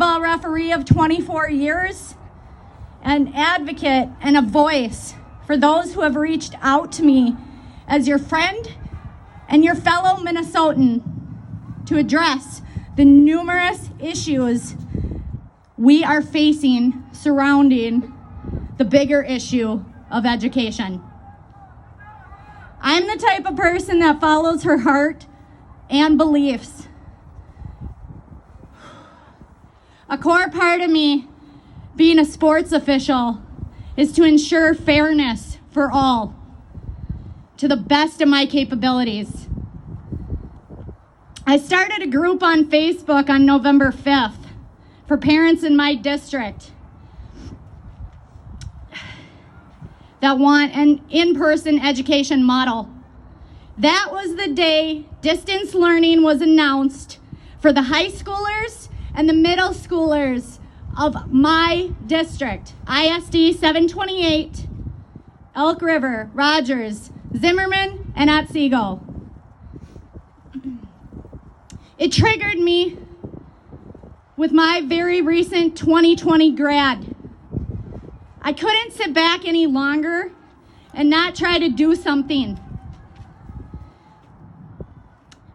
Ball referee of 24 years, an advocate and a voice for those who have reached out to me as your friend and your fellow Minnesotan to address the numerous issues we are facing surrounding the bigger issue of education. I'm the type of person that follows her heart and beliefs. A core part of me, being a sports official, is to ensure fairness for all, to the best of my capabilities. I started a group on Facebook on November 5th for parents in my district that want an in-person education model. That was the day distance learning was announced for the high schoolers and the middle schoolers of my district, ISD 728, Elk River, Rogers, Zimmerman, and Otsego. It triggered me with my very recent 2020 grad. I couldn't sit back any longer and not try to do something.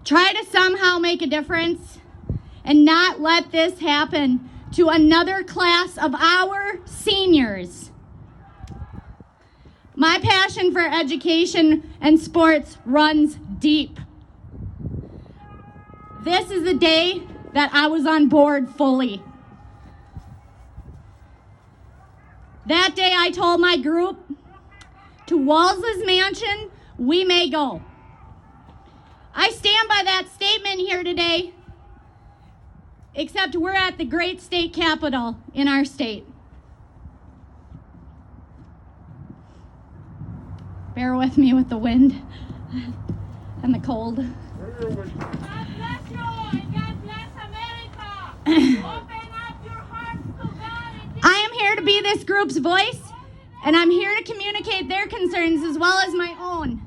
Try to somehow make a difference and not let this happen to another class of our seniors. My passion for education and sports runs deep. This is the day that I was on board fully. That day I told my group, to Walz's Mansion, we may go. I stand by that statement here today, except we're at the great state capital in our state. Bear with me with the wind and the cold. God bless you and God bless America. Open up your hearts to God. I am here to be this group's voice, and I'm here to communicate their concerns as well as my own.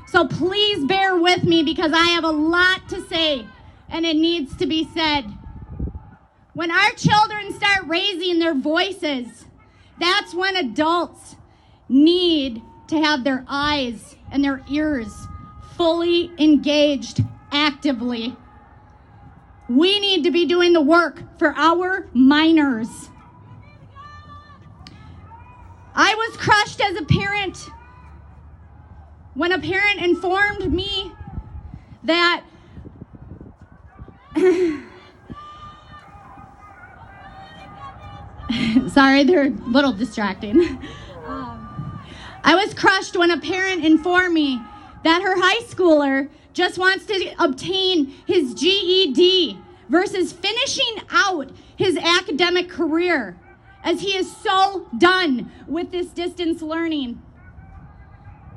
So please bear with me because I have a lot to say, and it needs to be said. When our children start raising their voices, that's when adults need to have their eyes and their ears fully engaged actively. We need to be doing the work for our minors. I was crushed as a parent when a parent informed me that sorry, they're a little distracting. I was crushed when a parent informed me that her high schooler just wants to obtain his GED versus finishing out his academic career, as he is so done with this distance learning.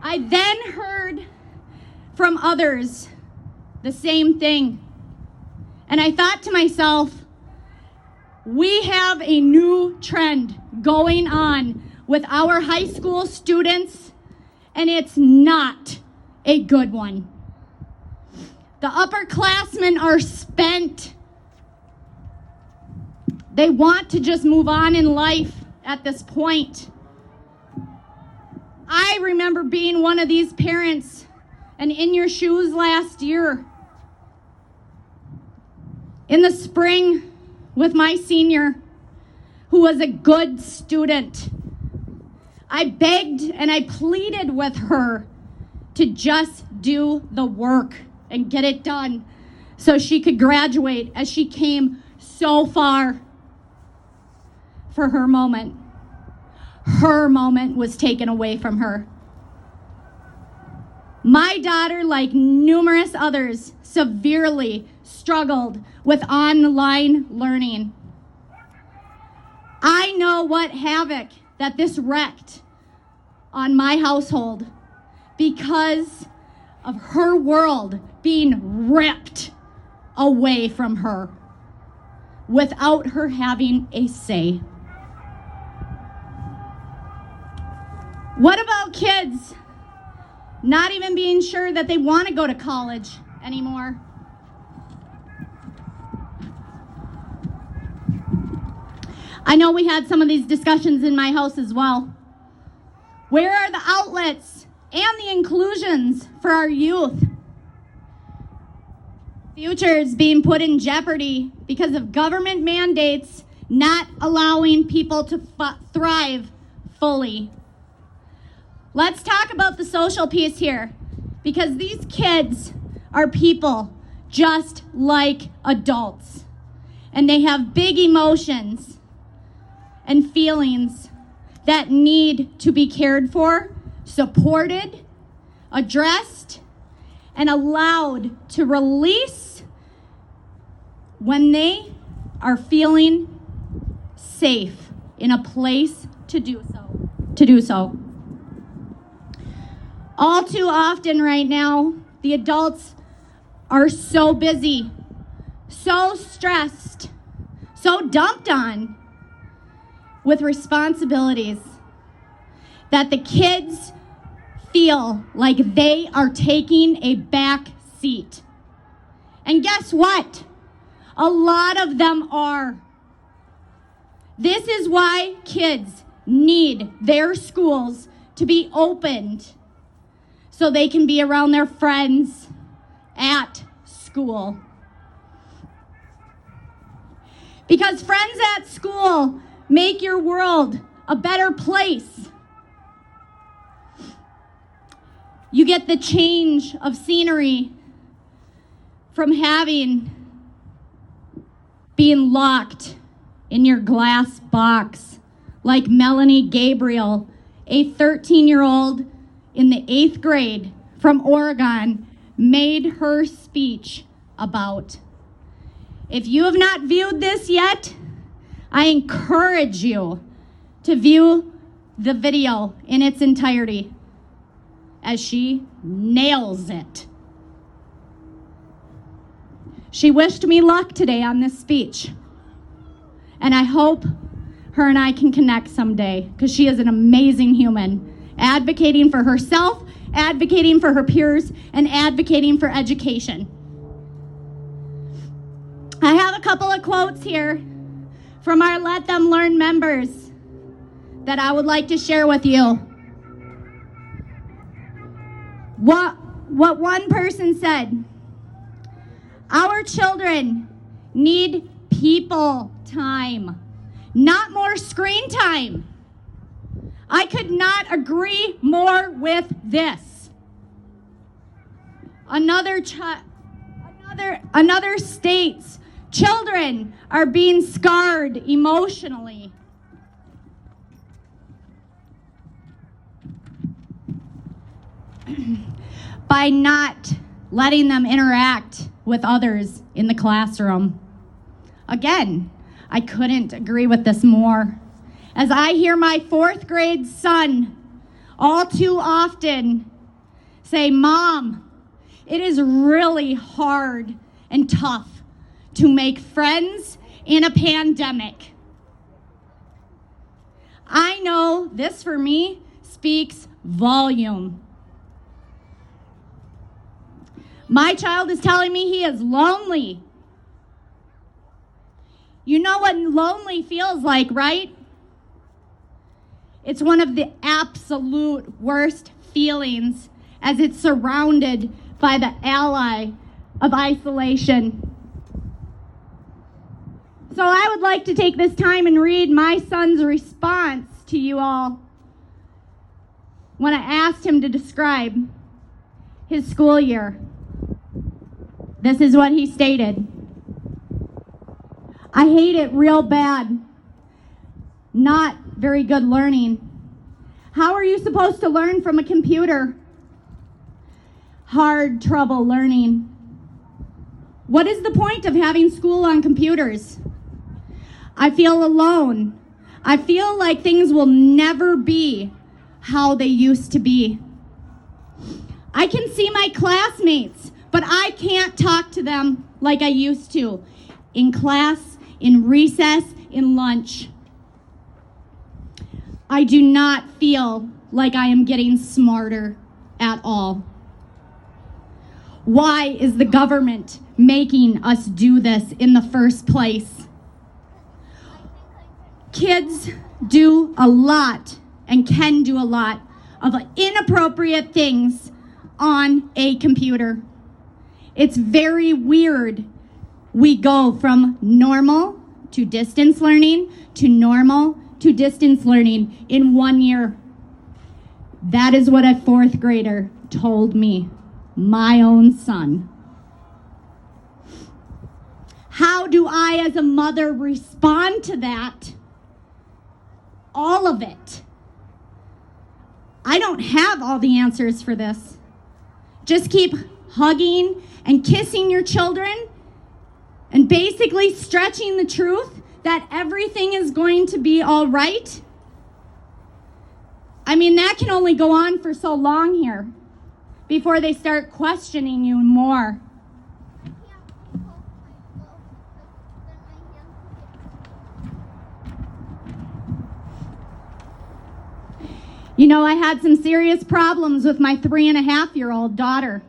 I then heard from others the same thing. And I thought to myself, we have a new trend going on with our high school students, and it's not a good one. The upperclassmen are spent. They want to just move on in life at this point. I remember being one of these parents and in your shoes last year. In the spring with my senior, who was a good student. I begged and I pleaded with her to just do the work and get it done so she could graduate, as she came so far for her moment. Her moment was taken away from her. My daughter, like numerous others, severely struggled with online learning. I know what havoc that this wreaked on my household because of her world being ripped away from her without her having a say. What about kids not even being sure that they want to go to college anymore? I know we had some of these discussions in my house as well. Where are the outlets and the inclusions for our youth? Future is being put in jeopardy because of government mandates not allowing people to thrive fully. Let's talk about the social piece here, because these kids are people just like adults, and they have big emotions and feelings that need to be cared for, supported, addressed, and allowed to release when they are feeling safe in a place to do so. All too often right now, the adults are so busy, so stressed, so dumped on with responsibilities that the kids feel like they are taking a back seat. And guess what? A lot of them are. This is why kids need their schools to be opened so they can be around their friends at school. Because friends at school make your world a better place. You get the change of scenery from being locked in your glass box, like Melanie Gabriel, a 13-year-old in the 8th grade from Oregon, made her speech about. If you have not viewed this yet, I encourage you to view the video in its entirety, as she nails it. She wished me luck today on this speech, and I hope her and I can connect someday, because she is an amazing human, advocating for herself, advocating for her peers, and advocating for education. I have a couple of quotes here from our Let Them Learn members that I would like to share with you. What one person said: our children need people time, not more screen time. I could not agree more with this. Another states, children are being scarred emotionally. By not letting them interact with others in the classroom. Again, I couldn't agree with this more. As I hear my 4th grade son all too often say, "Mom, it is really hard and tough to make friends in a pandemic." I know this, for me, speaks volume. My child is telling me he is lonely. You know what lonely feels like, right? It's one of the absolute worst feelings, as it's surrounded by the ally of isolation. So I would like to take this time and read my son's response to you all when I asked him to describe his school year. This is what he stated: "I hate it real bad. Not very good learning. How are you supposed to learn from a computer? Hard trouble learning. What is the point of having school on computers? I feel alone. I feel like things will never be how they used to be. I can see my classmates, but I can't talk to them like I used to, in class, in recess, in lunch. I do not feel like I am getting smarter at all. Why is the government making us do this in the first place? Kids do a lot and can do a lot of inappropriate things on a computer. It's very weird. We go from normal to distance learning to normal to distance learning in 1 year. That is what a fourth grader told me, my own son. How do I, as a mother, respond to that? All of it. I don't have all the answers for this. Just keep hugging and kissing your children and basically stretching the truth that everything is going to be all right. I mean, that can only go on for so long here before they start questioning you more. You know, I had some serious problems with my 3.5-year-old daughter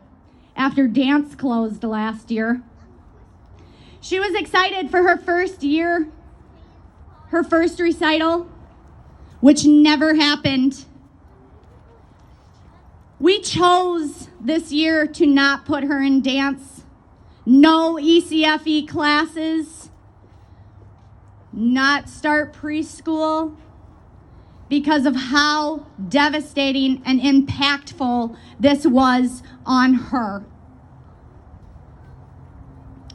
after dance closed last year. She was excited for her first year, her first recital, which never happened. We chose this year to not put her in dance. No ECFE classes, not start preschool, because of how devastating and impactful this was on her.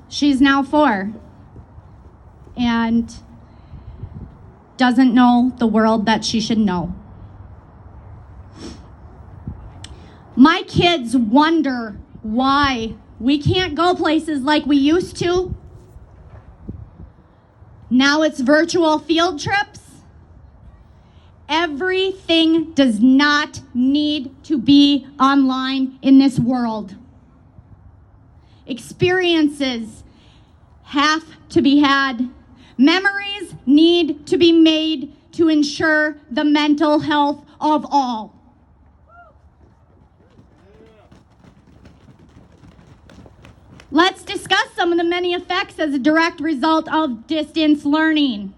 She's now 4 and doesn't know the world that she should know. My kids wonder why we can't go places like we used to. Now it's virtual field trips. Everything does not need to be online in this world. Experiences have to be had. Memories need to be made to ensure the mental health of all. Let's discuss some of the many effects as a direct result of distance learning.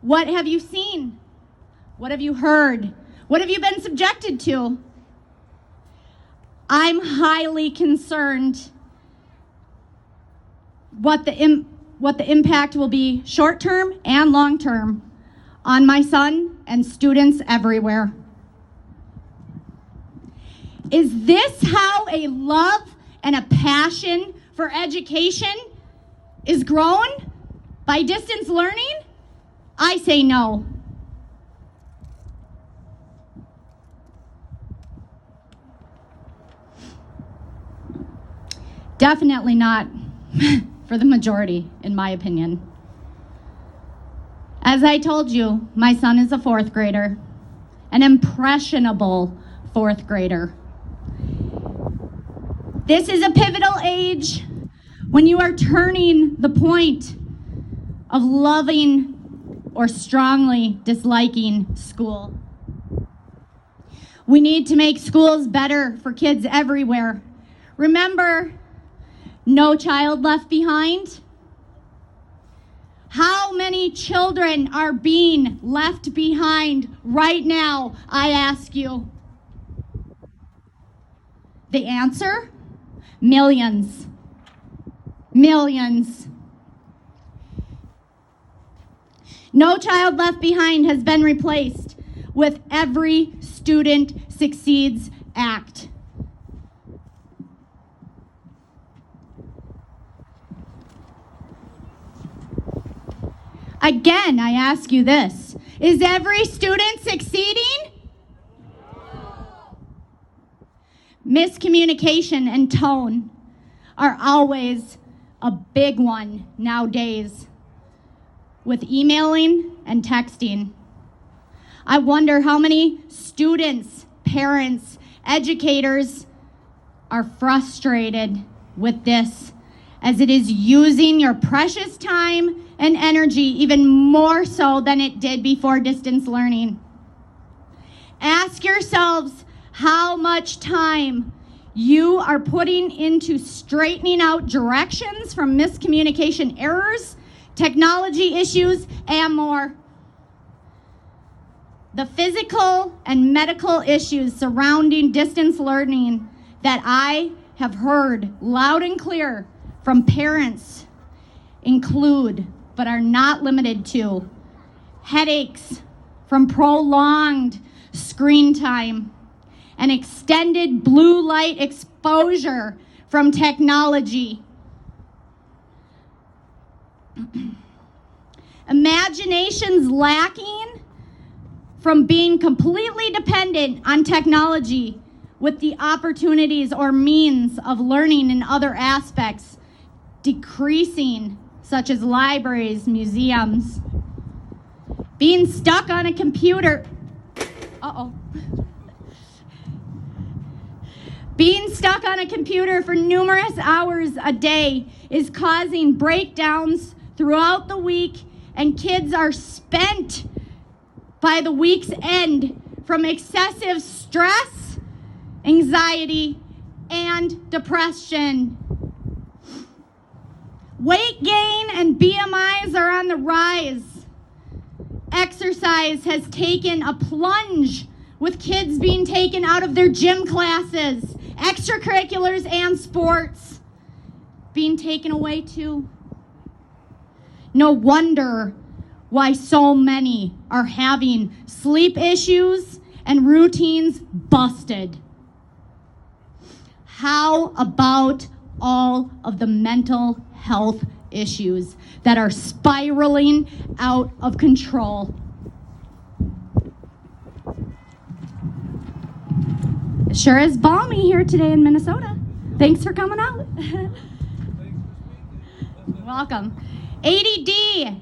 What have you seen? What have you heard? What have you been subjected to? I'm highly concerned what the impact will be short-term and long-term on my son and students everywhere. Is this how a love and a passion for education is grown by distance learning? I say no. Definitely not for the majority, in my opinion. As I told you, my son is a 4th grader, an impressionable 4th grader. This is a pivotal age when you are turning the point of loving or strongly disliking school. We need to make schools better for kids everywhere. Remember, no child left behind. How many children are being left behind right now, I ask you? The answer? Millions. Millions. No Child Left Behind has been replaced with Every Student Succeeds Act. Again, I ask you this. Is every student succeeding? Miscommunication and tone are always a big one nowadays with emailing and texting. I wonder how many students, parents, educators are frustrated with this, as it is using your precious time and energy even more so than it did before distance learning. Ask yourselves how much time you are putting into straightening out directions from miscommunication errors, technology issues, and more. the physical and medical issues surrounding distance learning that I have heard loud and clear from parents include, but are not limited to, headaches from prolonged screen time and extended blue light exposure from technology. Imaginations lacking from being completely dependent on technology with the opportunities or means of learning in other aspects decreasing, such as libraries, museums. Being stuck on a computer. Being stuck on a computer for numerous hours a day is causing breakdowns throughout the week, and kids are spent by the week's end from excessive stress, anxiety, and depression. Weight gain and BMIs are on the rise. Exercise has taken a plunge, with kids being taken out of their gym classes, extracurriculars, and sports being taken away too. No wonder why so many are having sleep issues and routines busted. How about all of the mental health issues that are spiraling out of control? It sure is balmy here today in Minnesota. Thanks for coming out. Welcome. ADD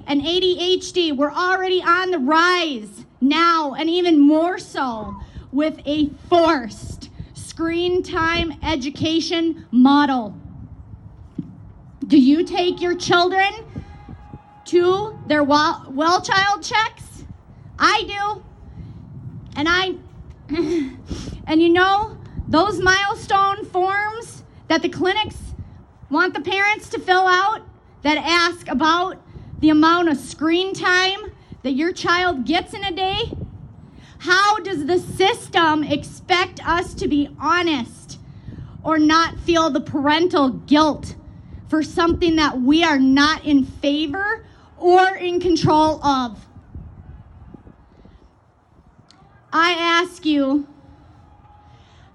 and ADHD were already on the rise now, and even more so with a forced screen time education model. Do you take your children to their well child checks? I do. And you know, those milestone forms that the clinics want the parents to fill out that ask about the amount of screen time that your child gets in a day? How does the system expect us to be honest or not feel the parental guilt for something that we are not in favor or in control of? I ask you,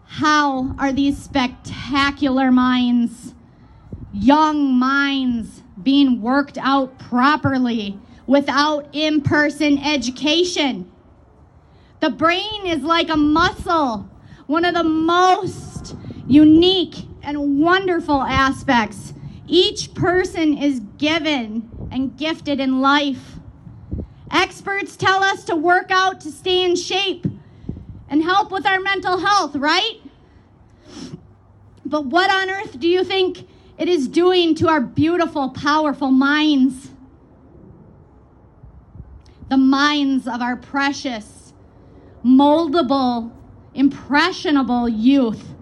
how are these spectacular minds, young minds, being worked out properly without in-person education? The brain is like a muscle, one of the most unique and wonderful aspects each person is given and gifted in life. Experts tell us to work out to stay in shape and help with our mental health, right? But what on earth do you think it is doing to our beautiful, powerful minds? The minds of our precious, moldable, impressionable youth.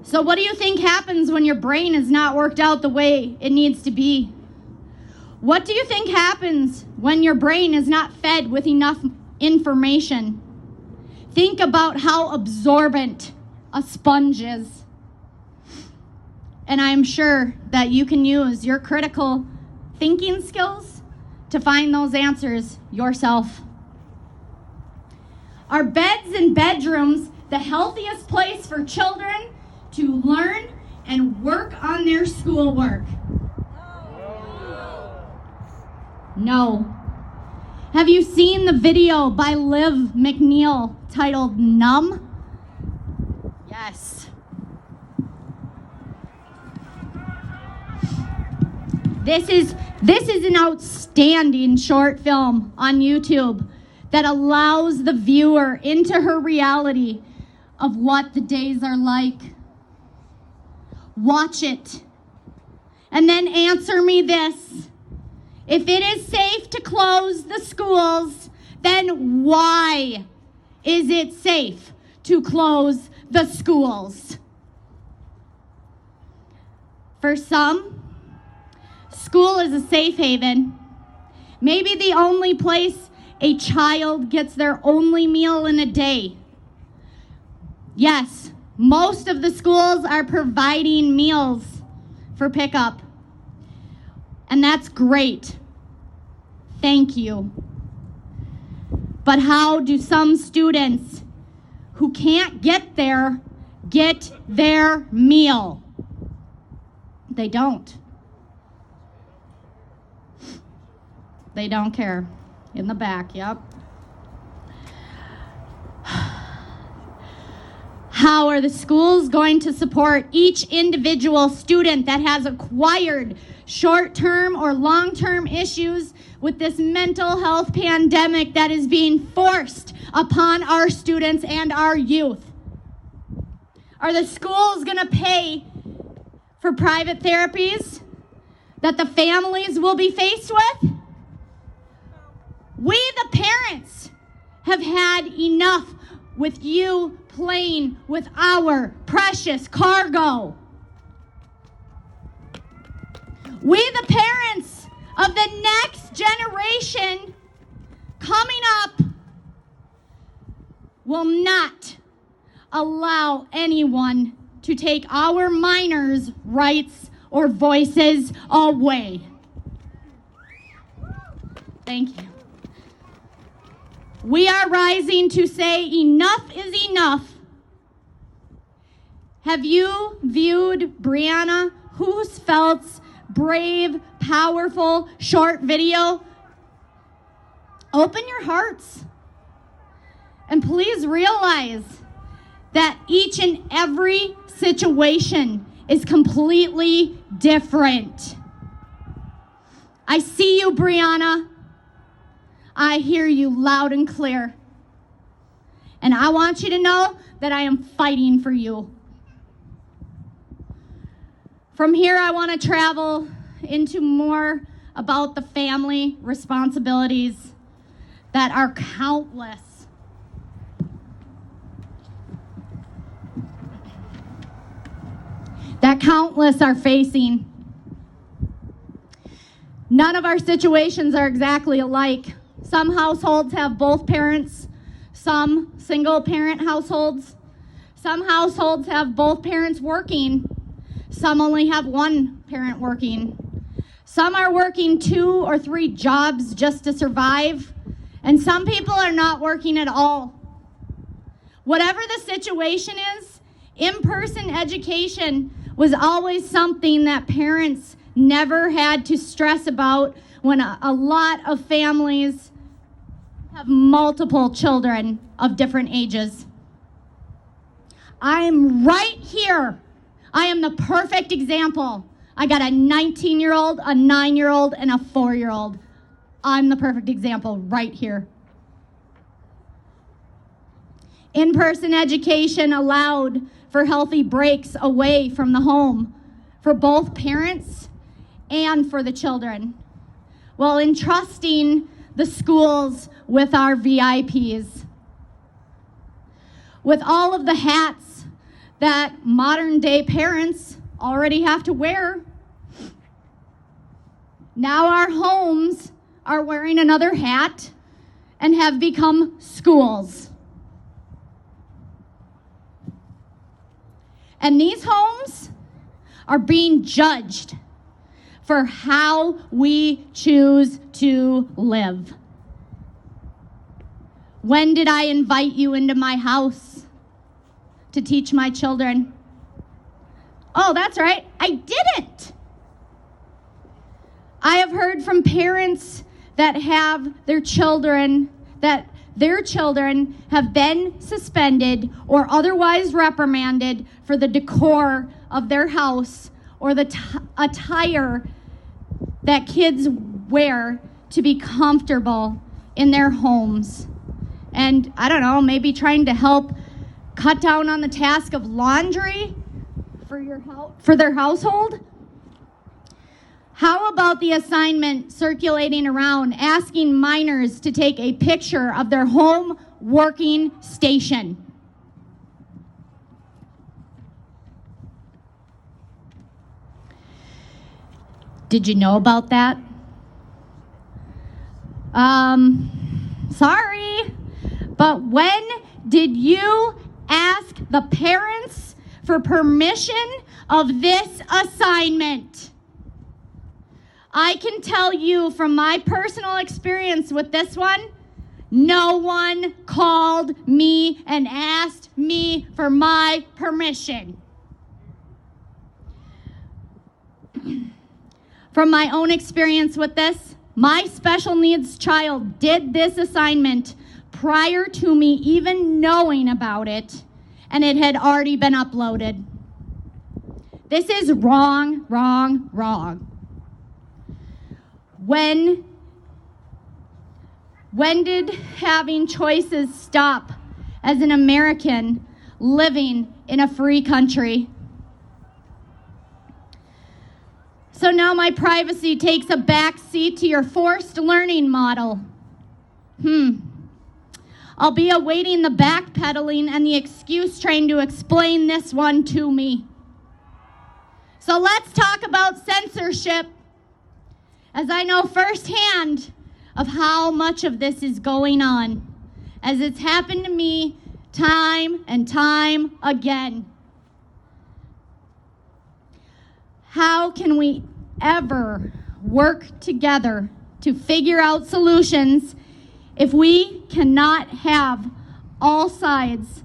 So what do you think happens when your brain is not worked out the way it needs to be? What do you think happens when your brain is not fed with enough information? Think about how absorbent a sponge is. And I'm sure that you can use your critical thinking skills to find those answers yourself. Are beds and bedrooms the healthiest place for children to learn and work on their schoolwork? No. Have you seen the video by Liv McNeil titled Numb? Yes. This is an outstanding short film on YouTube that allows the viewer into her reality of what the days are like. Watch it. And then answer me this. If it is safe to close the schools, then why is it safe to close the schools? For some, school is a safe haven, maybe the only place a child gets their only meal in a day. Yes, most of the schools are providing meals for pickup, and that's great. Thank you. But how do some students who can't get there get their meal? They don't. They don't care. In the back, yep. How are the schools going to support each individual student that has acquired short-term or long-term issues with this mental health pandemic that is being forced upon our students and our youth? Are the schools going to pay for private therapies that the families will be faced with? We, the parents, have had enough with you playing with our precious cargo. We, the parents of the next generation coming up, will not allow anyone to take our minors' rights or voices away. Thank you. We are rising to say enough is enough. Have you viewed Brianna Husfeld's brave, powerful, short video? Open your hearts and please realize that each and every situation is completely different. I see you, Brianna. I hear you loud and clear. And I want you to know that I am fighting for you. From here, I want to travel into more about the family responsibilities that are countless. That countless are facing. None of our situations are exactly alike. Some households have both parents, some single parent households. Some households have both parents working, some only have one parent working. Some are working 2 or 3 jobs just to survive, and some people are not working at all. Whatever the situation is, in-person education was always something that parents never had to stress about when a lot of families have multiple children of different ages. I am right here. I am the perfect example. I got a 19-year-old, a 9-year-old, and a 4-year-old. I'm the perfect example right here. In-person education allowed for healthy breaks away from the home for both parents and for the children, while entrusting the schools with our VIPs. With all of the hats that modern day parents already have to wear, now our homes are wearing another hat and have become schools. And these homes are being judged for how we choose to live. When did I invite you into my house to teach my children? Oh, that's right, I didn't. I have heard from parents that have their children have been suspended or otherwise reprimanded for the decor of their house or the attire that kids wear to be comfortable in their homes. And I don't know, maybe trying to help cut down on the task of laundry for their household. How about the assignment circulating around asking minors to take a picture of their home working station? Did you know about that? Sorry. But when did you ask the parents for permission of this assignment? I can tell you from my personal experience with this one, no one called me and asked me for my permission. From my own experience with this, my special needs child did this assignment prior to me even knowing about it, and it had already been uploaded. This is wrong, wrong, wrong. When did having choices stop as an American living in a free country? So now my privacy takes a back seat to your forced learning model. I'll be awaiting the backpedaling and the excuse train to explain this one to me. So let's talk about censorship, as I know firsthand of how much of this is going on, as it's happened to me time and time again. How can we ever work together to figure out solutions if we cannot have all sides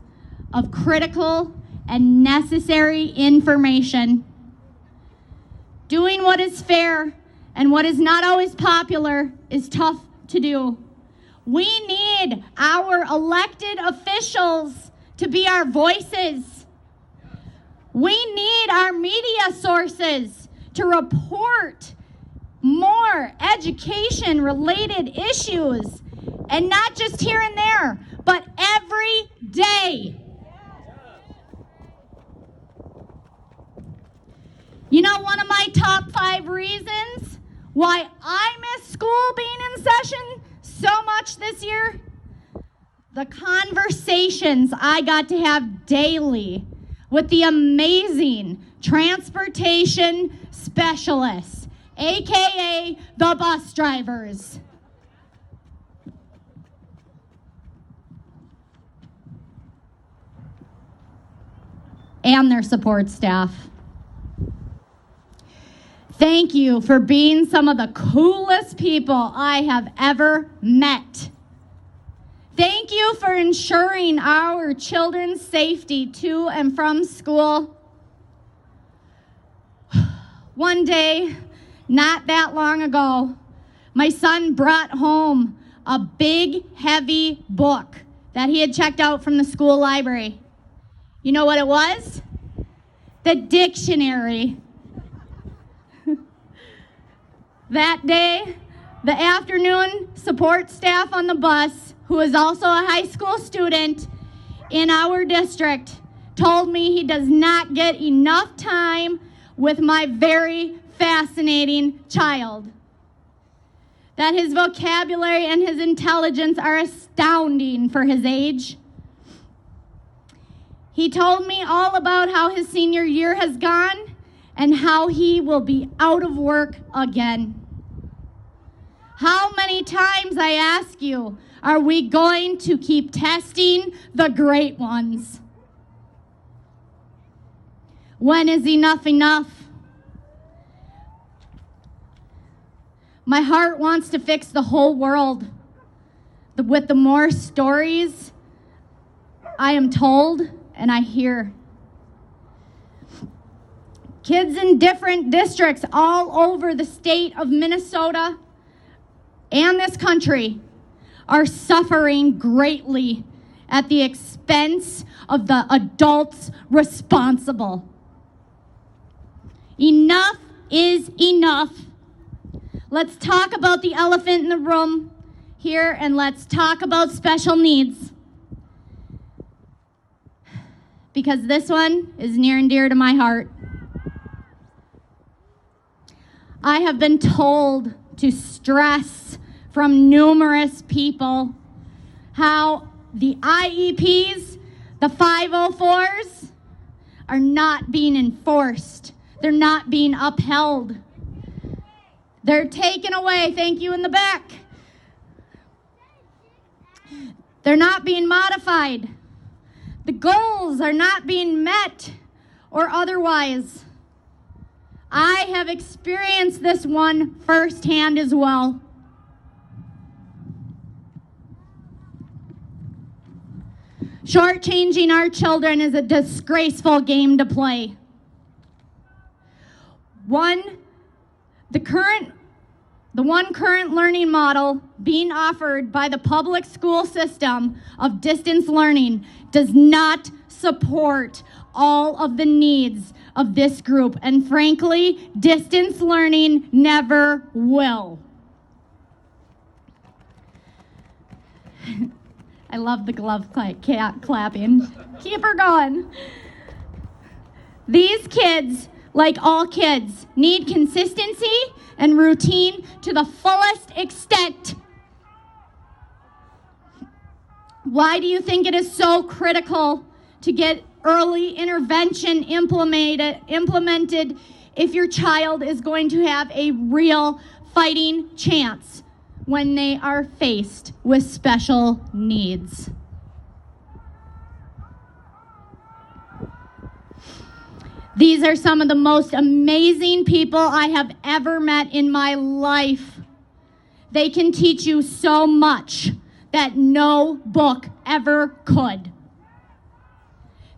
of critical and necessary information? Doing what is fair and what is not always popular is tough to do. We need our elected officials to be our voices. We need our media sources to report more education-related issues, and not just here and there, but every day. You know, one of my top 5 reasons why I miss school being in session so much this year? The conversations I got to have daily with the amazing transportation specialists, AKA the bus drivers. And their support staff. Thank you for being some of the coolest people I have ever met. Thank you for ensuring our children's safety to and from school. One day, not that long ago, my son brought home a big, heavy book that he had checked out from the school library. You know what it was? The dictionary. That day, the afternoon support staff on the bus, who is also a high school student in our district, told me he does not get enough time with my very fascinating child. That his vocabulary and his intelligence are astounding for his age. He told me all about how his senior year has gone and how he will be out of work again. How many times, I ask you, are we going to keep testing the great ones? When is enough enough? My heart wants to fix the whole world. With the more stories I am told and I hear. Kids in different districts all over the state of Minnesota and this country are suffering greatly at the expense of the adults responsible. Enough is enough. Let's talk about the elephant in the room here, and let's talk about special needs. Because this one is near and dear to my heart. I have been told to stress from numerous people how the IEPs, the 504s, are not being enforced. They're not being upheld. They're taken away. Thank you in the back. They're not being modified. The goals are not being met or otherwise. I have experienced this one firsthand as well. Shortchanging our children is a disgraceful game to play. The one current learning model being offered by the public school system of distance learning does not support all of the needs of this group, and frankly, distance learning never will. I love the glove clapping. Keep her going. These kids, like all kids, need consistency and routine to the fullest extent. Why do you think it is so critical to get early intervention implemented if your child is going to have a real fighting chance when they are faced with special needs? These are some of the most amazing people I have ever met in my life. They can teach you so much that no book ever could.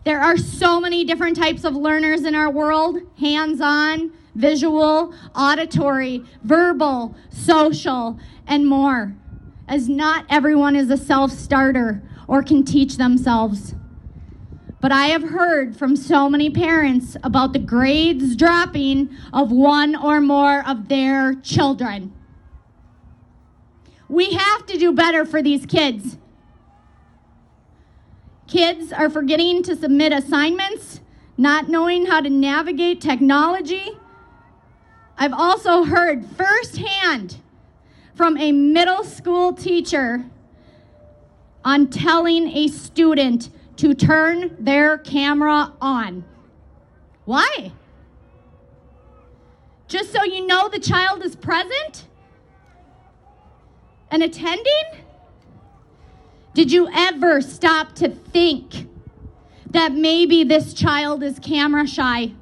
There are so many different types of learners in our world: hands-on, visual, auditory, verbal, social, and more, as not everyone is a self-starter or can teach themselves. But I have heard from so many parents about the grades dropping of one or more of their children. We have to do better for these kids. Kids are forgetting to submit assignments, not knowing how to navigate technology. I've also heard firsthand from a middle school teacher on telling a student to turn their camera on. Why? Just so you know the child is present and attending? Did you ever stop to think that maybe this child is camera shy?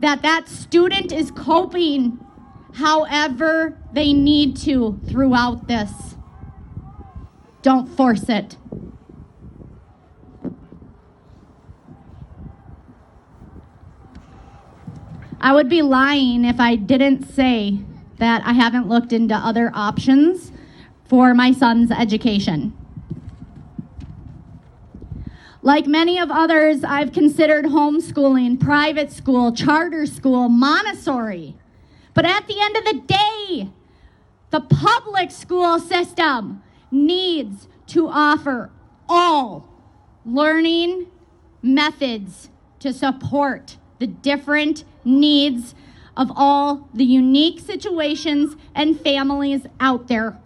That student is coping however they need to throughout this? Don't force it. I would be lying if I didn't say that I haven't looked into other options for my son's education. Like many of others, I've considered homeschooling, private school, charter school, Montessori. But at the end of the day, the public school system needs to offer all learning methods to support the different needs of all the unique situations and families out there.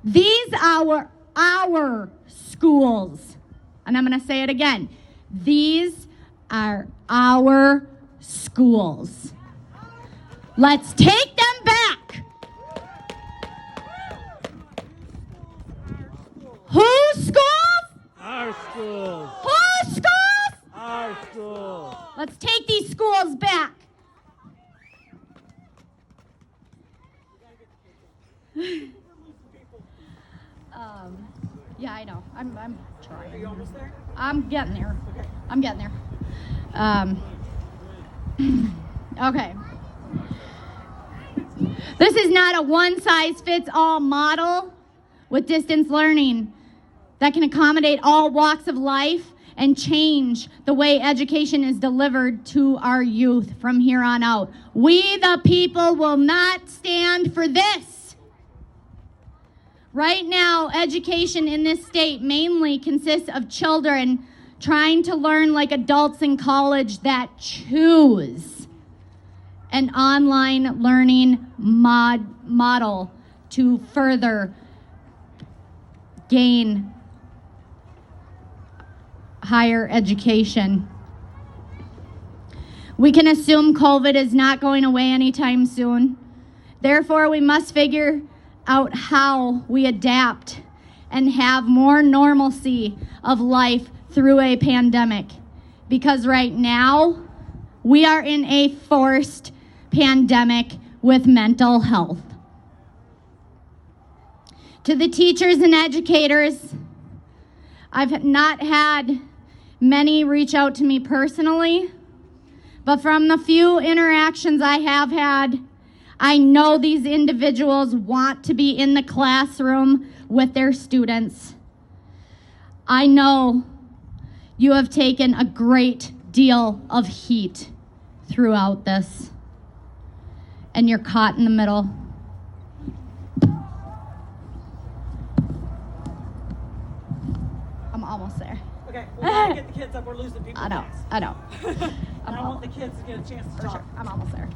These are our schools. And I'm going to say it again. These are our schools. Let's take them back. Whose schools? Our schools. Whose schools? Our schools. Let's take these schools back. Yeah, I know. I'm trying. Are you almost there? I'm getting there. Okay. I'm getting there. Okay. This is not a one-size-fits-all model with distance learning that can accommodate all walks of life and change the way education is delivered to our youth from here on out. We, the people, will not stand for this. Right now, education in this state mainly consists of children trying to learn like adults in college that choose an online learning model to further gain higher education. We can assume COVID is not going away anytime soon. Therefore, we must figure out how we adapt and have more normalcy of life through a pandemic. Because right now, we are in a forced pandemic with mental health. To the teachers and educators, I've not had many reach out to me personally, but from the few interactions I have had, I know these individuals want to be in the classroom with their students. I know you have taken a great deal of heat throughout this, and you're caught in the middle. I'm almost there. Okay, we gotta get the kids up. We're losing people. I know, fast. I know. And I want the kids to get a chance to For talk. sure. I'm almost there.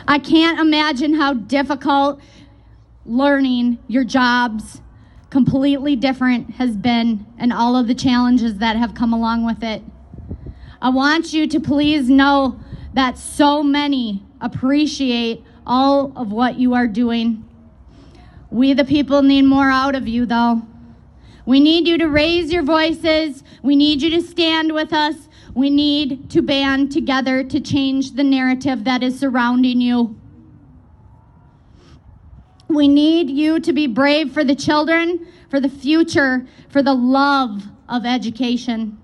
I can't imagine how difficult learning your jobs completely different has been and all of the challenges that have come along with it. I want you to please know that so many appreciate all of what you are doing. We the people need more out of you though. We need you to raise your voices. We need you to stand with us. We need to band together to change the narrative that is surrounding you. We need you to be brave for the children, for the future, for the love of education.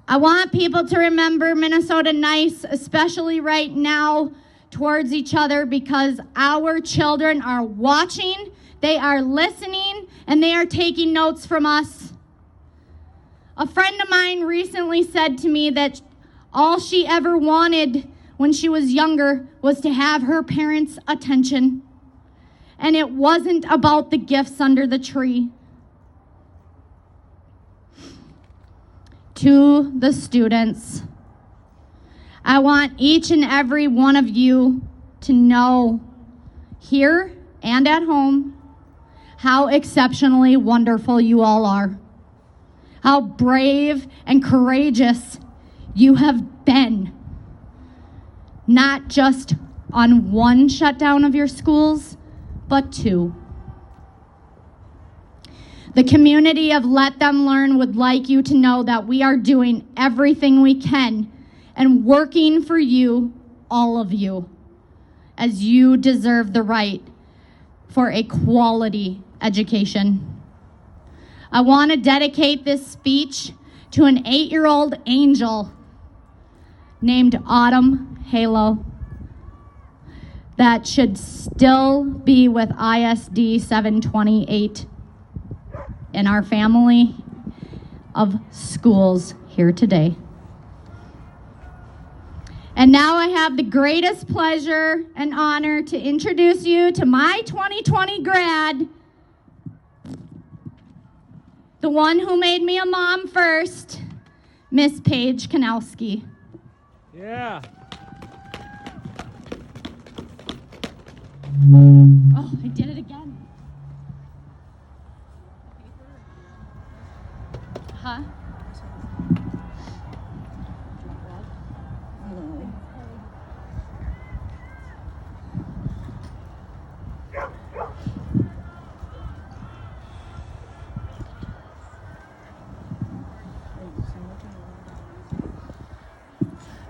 I want people to remember Minnesota nice, especially right now, towards each other, because our children are watching, they are listening, and they are taking notes from us. A friend of mine recently said to me that all she ever wanted when she was younger was to have her parents' attention. And it wasn't about the gifts under the tree. To the students, I want each and every one of you to know, here and at home, how exceptionally wonderful you all are. How brave and courageous you have been. Not just on one shutdown of your schools, but two. The community of Let Them Learn would like you to know that we are doing everything we can and working for you, all of you, as you deserve the right for a quality education. I want to dedicate this speech to an 8-year-old angel named Autumn Halo that should still be with ISD 728 in our family of schools here today. And now I have the greatest pleasure and honor to introduce you to my 2020 grad, the one who made me a mom first, Miss Paige Kanowski. Yeah. Oh, I did it again. Huh?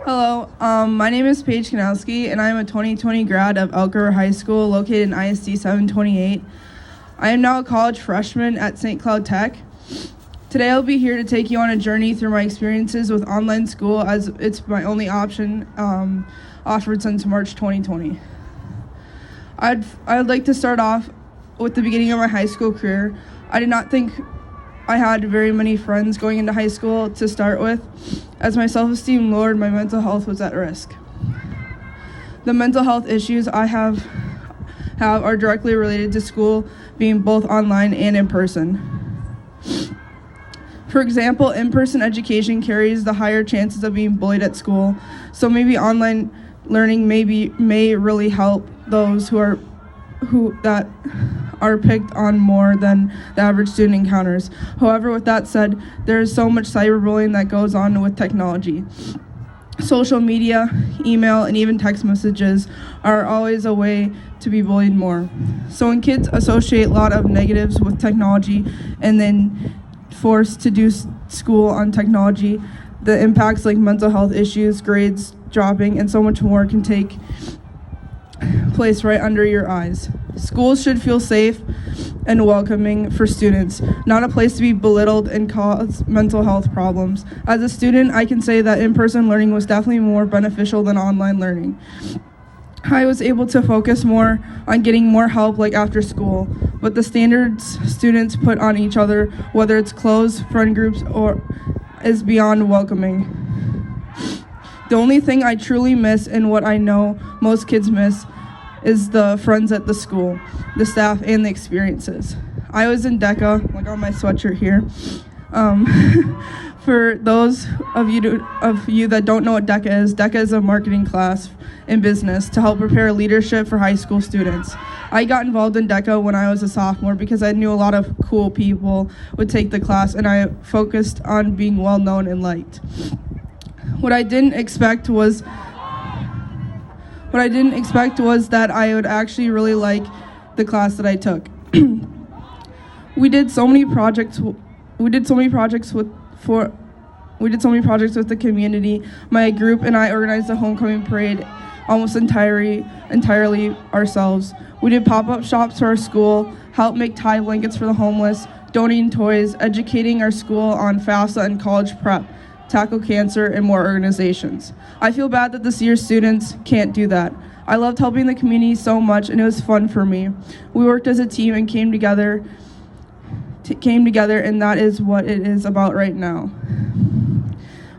Hello, my name is Paige Kanowski, and I am a 2020 grad of Elk River High School located in ISD 728. I am now a college freshman at St. Cloud Tech. Today I'll be here to take you on a journey through my experiences with online school, as it's my only option offered since March 2020. I'd like to start off with the beginning of my high school career. I did not think I had very many friends going into high school to start with. As my self-esteem lowered, my mental health was at risk. The mental health issues I have are directly related to school being both online and in person. For example, in-person education carries the higher chances of being bullied at school, so maybe online learning may really help those who are picked on more than the average student encounters. However, with that said, there is so much cyberbullying that goes on with technology. social media, email, and even text messages are always a way to be bullied more. So when kids associate a lot of negatives with technology and then forced to do school on technology, the impacts like mental health issues, grades dropping, and so much more can take place right under your eyes. Schools should feel safe and welcoming for students, not a place to be belittled and cause mental health problems. As a student, I can say that in-person learning was definitely more beneficial than online learning. I was able to focus more on getting more help like after school, but the standards students put on each other, whether it's close friend groups or is beyond welcoming. The only thing I truly miss and what I know most kids miss is the friends at the school, the staff, and the experiences. I was in DECA, like on my sweatshirt here. For those of you that don't know what DECA is a marketing class in business to help prepare leadership for high school students. I got involved in DECA when I was a sophomore because I knew a lot of cool people would take the class, and I focused on being well known and liked. What I didn't expect was that I would actually really like the class that I took. We did so many projects with the community. My group and I organized the homecoming parade almost entirely ourselves. We did pop-up shops for our school, helped make tie blankets for the homeless, donating toys, educating our school on FAFSA and college prep, tackle cancer, and more organizations. I feel bad that this year's students can't do that. I loved helping the community so much, and it was fun for me. We worked as a team and came together, and that is what it is about right now.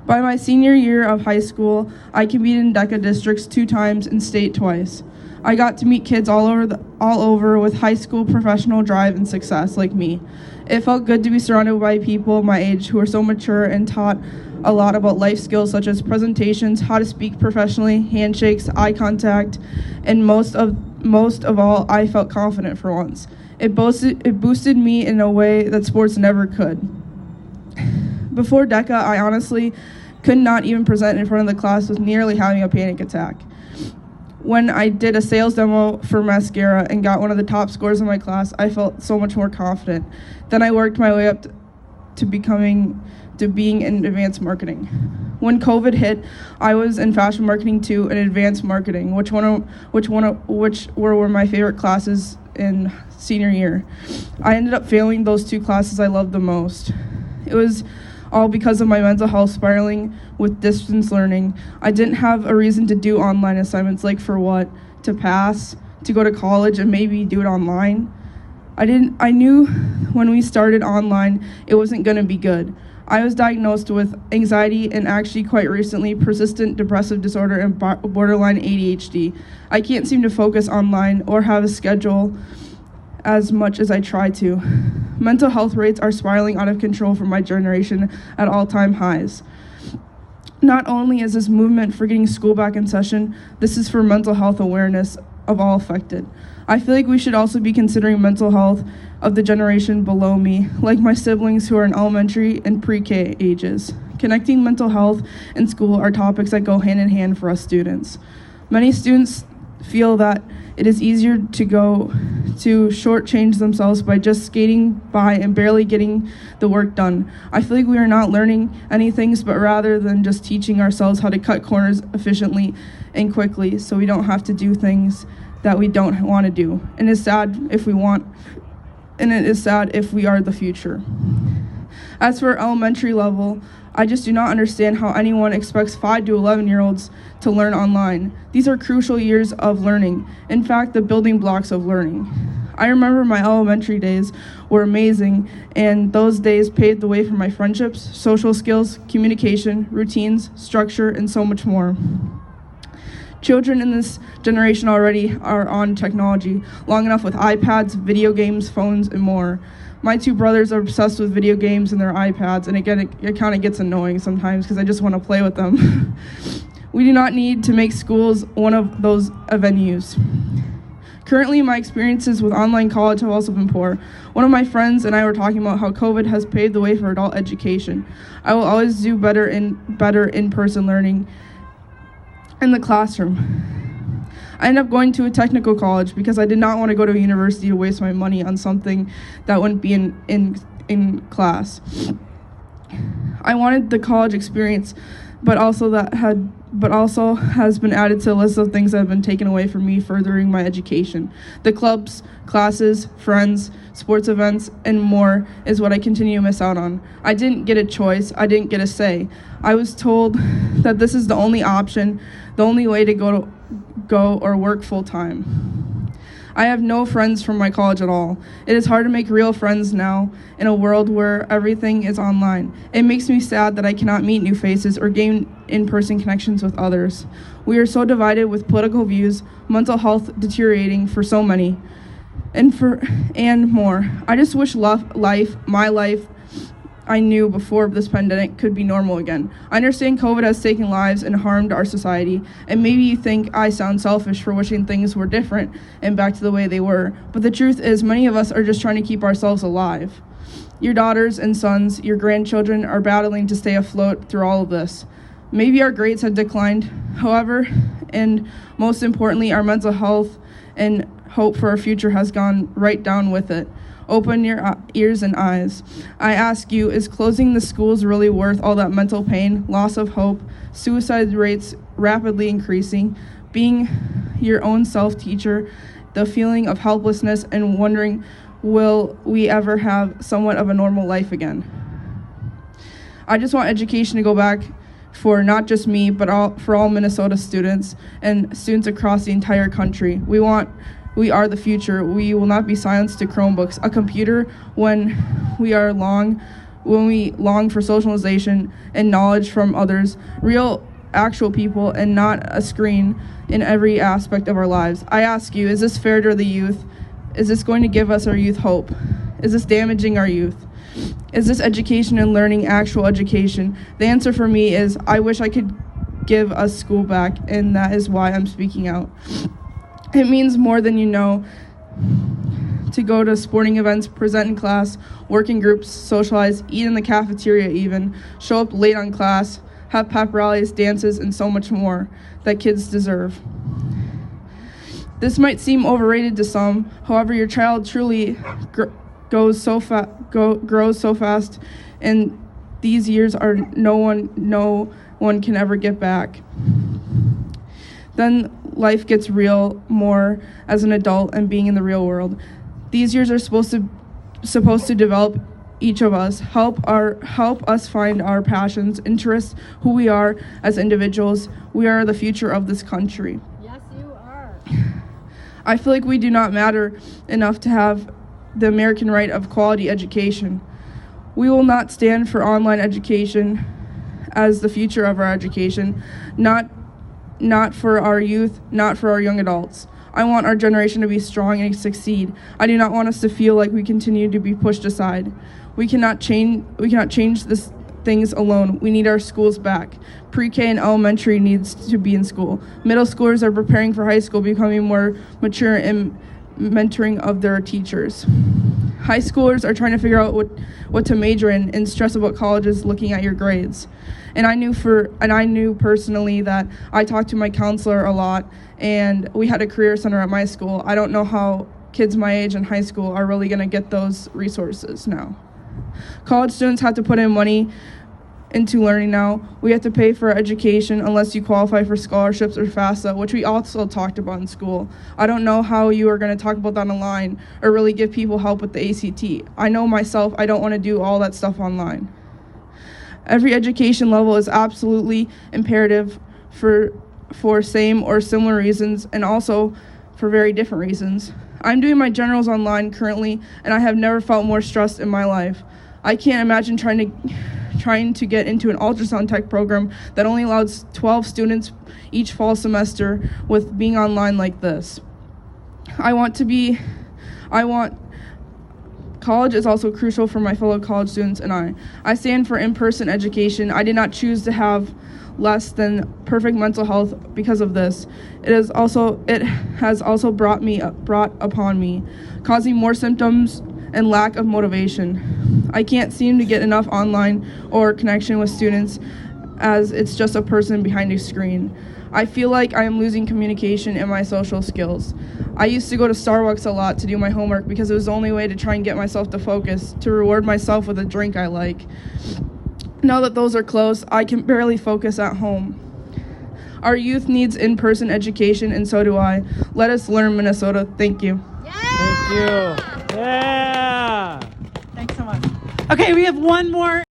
By my senior year of high school, I competed in DECA districts 2 times and state twice. I got to meet kids all over with high school professional drive and success like me. It felt good to be surrounded by people my age who are so mature and taught a lot about life skills such as presentations, how to speak professionally, handshakes, eye contact, and most of all, I felt confident for once. It boosted me in a way that sports never could. Before DECA, I honestly could not even present in front of the class with nearly having a panic attack. When I did a sales demo for mascara and got one of the top scores in my class, I felt so much more confident. Then I worked my way up to being in advanced marketing. When COVID hit, I was in fashion marketing too and advanced marketing, which were my favorite classes in senior year. I ended up failing those 2 classes I loved the most. It was all because of my mental health spiraling with distance learning. I didn't have a reason to do online assignments, like for what? To pass, to go to college and maybe do it online. I knew when we started online it wasn't gonna be good. I was diagnosed with anxiety and actually quite recently persistent depressive disorder and borderline ADHD. I can't seem to focus online or have a schedule as much as I try to. Mental health rates are spiraling out of control for my generation at all-time highs. Not only is this movement for getting school back in session, this is for mental health awareness of all affected. I feel like we should also be considering mental health of the generation below me, like my siblings who are in elementary and pre-K ages. Connecting mental health and school are topics that go hand in hand for us students. Many students feel that it is easier to shortchange themselves by just skating by and barely getting the work done. I feel like we are not learning anything, but rather than just teaching ourselves how to cut corners efficiently and quickly so we don't have to do things that we don't want to do. And it's sad if we are the future. As for elementary level, I just do not understand how anyone expects 5 to 11-year-olds to learn online. These are crucial years of learning. In fact, the building blocks of learning. I remember my elementary days were amazing, and those days paved the way for my friendships, social skills, communication, routines, structure, and so much more. Children in this generation already are on technology long enough with iPads, video games, phones, and more. My 2 brothers are obsessed with video games and their iPads, and again, it kind of gets annoying sometimes because I just want to play with them. We do not need to make schools one of those venues. Currently, my experiences with online college have also been poor. One of my friends and I were talking about how COVID has paved the way for adult education. I will always do better in-person learning in the classroom. I ended up going to a technical college because I did not want to go to a university to waste my money on something that wouldn't be in class. I wanted the college experience, but also has been added to a list of things that have been taken away from me furthering my education. The clubs, classes, friends, sports events, and more is what I continue to miss out on. I didn't get a choice. I didn't get a say. I was told that this is the only option, the only way to go or work full time. I have no friends from my college at all. It is hard to make real friends now in a world where everything is online. It makes me sad that I cannot meet new faces or gain in-person connections with others. We are so divided with political views, mental health deteriorating for so many, and more. I just wish my life I knew before this pandemic could be normal again. I understand COVID has taken lives and harmed our society, and maybe you think I sound selfish for wishing things were different and back to the way they were, but the truth is many of us are just trying to keep ourselves alive. Your daughters and sons, your grandchildren are battling to stay afloat through all of this. Maybe our grades have declined, however, and most importantly, our mental health and hope for our future has gone right down with it. Open your ears and eyes. I ask you, is closing the schools really worth all that mental pain, loss of hope, suicide rates rapidly increasing, being your own self-teacher, the feeling of helplessness and wondering, will we ever have somewhat of a normal life again? I just want education to go back for not just me, but for all Minnesota students and students across the entire country. We are the future. We will not be silenced to Chromebooks. A computer when we long for socialization and knowledge from others, real, actual people, and not a screen in every aspect of our lives. I ask you, is this fair to the youth? Is this going to give us our youth hope? Is this damaging our youth? Is this education and learning actual education? The answer for me is, I wish I could give us school back, and that is why I'm speaking out. It means more than you know to go to sporting events, present in class, work in groups, socialize, eat in the cafeteria even, show up late on class, have pep rallies, dances, and so much more that kids deserve. This might seem overrated to some, however, your child truly grows so fast, and these years are no one can ever get back. Then life gets real more as an adult and being in the real world. These years are supposed to develop each of us, help us find our passions, interests, who we are as individuals. We are the future of this country. Yes, you are. I feel like we do not matter enough to have the American right of quality education. We will not stand for online education as the future of our education, not for our youth, not for our young adults. I want our generation to be strong and succeed. I do not want us to feel like we continue to be pushed aside. We cannot change this things alone. We need our schools back. Pre-K and elementary needs to be in school. Middle schoolers are preparing for high school, becoming more mature in mentoring of their teachers. High schoolers are trying to figure out what to major in and stress about colleges looking at your grades. And I knew personally that I talked to my counselor a lot, and we had a career center at my school. I don't know how kids my age in high school are really going to get those resources now. College students have to put in money into learning now. We have to pay for education unless you qualify for scholarships or FAFSA, which we also talked about in school. I don't know how you are going to talk about that online or really give people help with the ACT. I know myself, I don't want to do all that stuff online. Every education level is absolutely imperative for same or similar reasons, and also for very different reasons. I'm doing my generals online currently, and I have never felt more stressed in my life. I can't imagine trying to get into an ultrasound tech program that only allows 12 students each fall semester with being online like this. College is also crucial for my fellow college students and I. I stand for in-person education. I did not choose to have less than perfect mental health because of this. It has also brought upon me, causing more symptoms and lack of motivation. I can't seem to get enough online or connection with students as it's just a person behind a screen. I feel like I am losing communication and my social skills. I used to go to Starbucks a lot to do my homework because it was the only way to try and get myself to focus, to reward myself with a drink I like. Now that those are closed, I can barely focus at home. Our youth needs in-person education, and so do I. Let us learn Minnesota. Thank you. Thank you. Yeah. Thanks so much. Okay, we have one more.